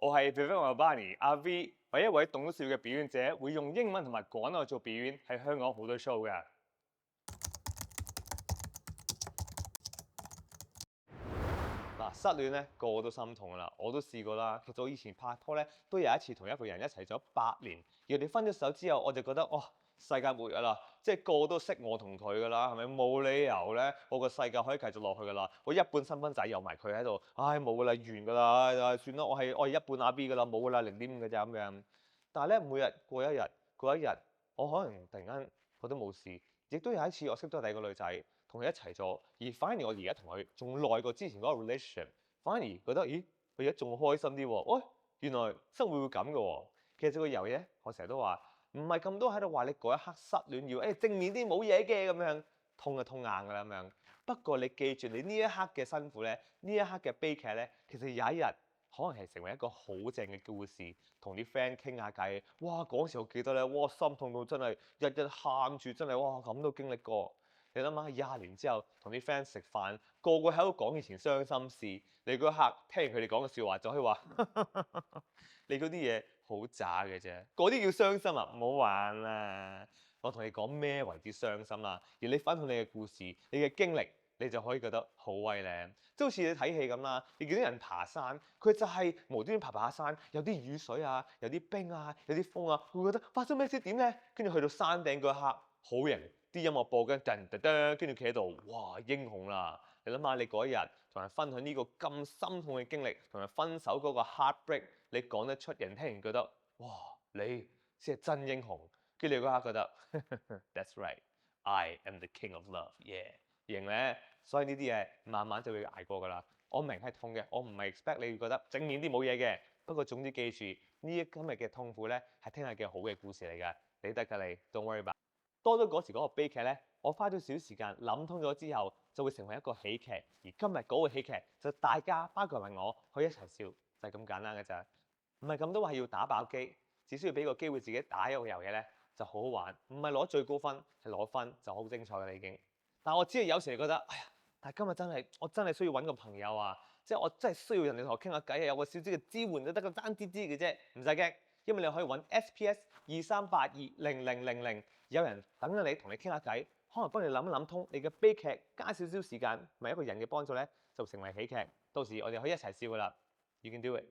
我係 Vivek Marbani 阿 V，係一位懂得笑嘅表演者，會用英文同埋廣東話做表演，喺香港好多 show 㗎。嗱，失戀咧個個都心痛㗎啦，我都試過啦。其實我以前拍拖咧，都有一次同一個人一齊咗8年，而我哋分咗手之後，我就覺得哇，世界末日啦！即係個個都識我同佢㗎啦，係咪？冇理由咧，我個世界可以繼續落去㗎啦。我一半身份仔有埋佢喺度，唉冇㗎啦，完㗎啦，算啦，我係一半阿 B 㗎啦，冇㗎啦，0.5㗎咋咁樣。但係咧，每日過一日，我可能突然間覺得冇事，亦都有一次我識到第二個女仔，同佢一齊咗，而反而我而家同佢仲耐過之前嗰個 relationship，反而覺得咦，佢而家仲開心啲喎，喂，原來生活會咁㗎喎。其實個遊嘢，我成日都話。唔係咁多喺度話你嗰一刻失戀要正面啲冇嘢嘅咁樣，痛就痛硬㗎啦咁樣。不過你記住你呢一刻嘅辛苦咧，呢一刻嘅悲劇咧，其實有一日可能係成為一個好正嘅故事，同啲 friend 傾下偈。哇！嗰時我記得咧，哇心痛到真係日日喊住，真係哇咁都經歷過。你諗下20年之後同啲 friend 食飯，個個喺度講以前傷心事，你嗰刻聽完佢哋講嘅笑話就可以話。你嗰啲嘢好渣嘅啫，嗰啲叫傷心啊！唔好玩啦，我同你講咩為之傷心啦，而你分享你嘅故事、你嘅經歷，你就可以覺得好威靚。即係好似你睇戲咁啦，你見到人爬山，佢就係無端端爬山，有啲雨水啊，有啲冰啊，有啲風啊，佢會覺得發生咩事點咧？跟住去到山頂嗰一刻，好型，啲音樂播緊，噔噔噔，跟住企喺度，哇英雄啦！你諗下，你嗰一日同人分享呢個咁心痛嘅經歷，同人分手嗰個 heartbreak，你講得出，人聽完覺得哇，你先係真英雄。跟住你嗰刻覺得，That's right，I am the king of love，yeah，型咧。所以呢啲嘢慢慢就會捱過㗎啦。我明係痛嘅，我唔係 expect 你覺得正面啲冇嘢嘅。不過總之記住，今日嘅痛苦咧係聽日嘅好嘅故事嚟㗎，你得㗎你，don't worry about。多咗嗰時嗰個悲劇咧，我花咗少少時間諗通咗之後，就會成為一個喜劇。而今日嗰個喜劇就大家包括埋我可以一齊笑，就係咁簡單嘅咋。唔係咁多話要打爆機，只需要俾個機會自己打一個遊戲咧，就好好玩。唔係攞最高分，係攞分就好精彩嘅啦已經。但我知道有時你覺得，哎呀，但係今日我真係需要揾個朋友啊，即係我真係需要人哋同我傾下偈啊，有個少少嘅支援就得個爭啲啲嘅啫，唔使驚。因為你可以揾 SPS23820000，有人等緊你同你傾下偈，可能幫你諗一諗通你嘅悲劇，加少少時間，咪一個人嘅幫助咧，就成為喜劇。到時我哋可以一齊笑噶啦。You can do it。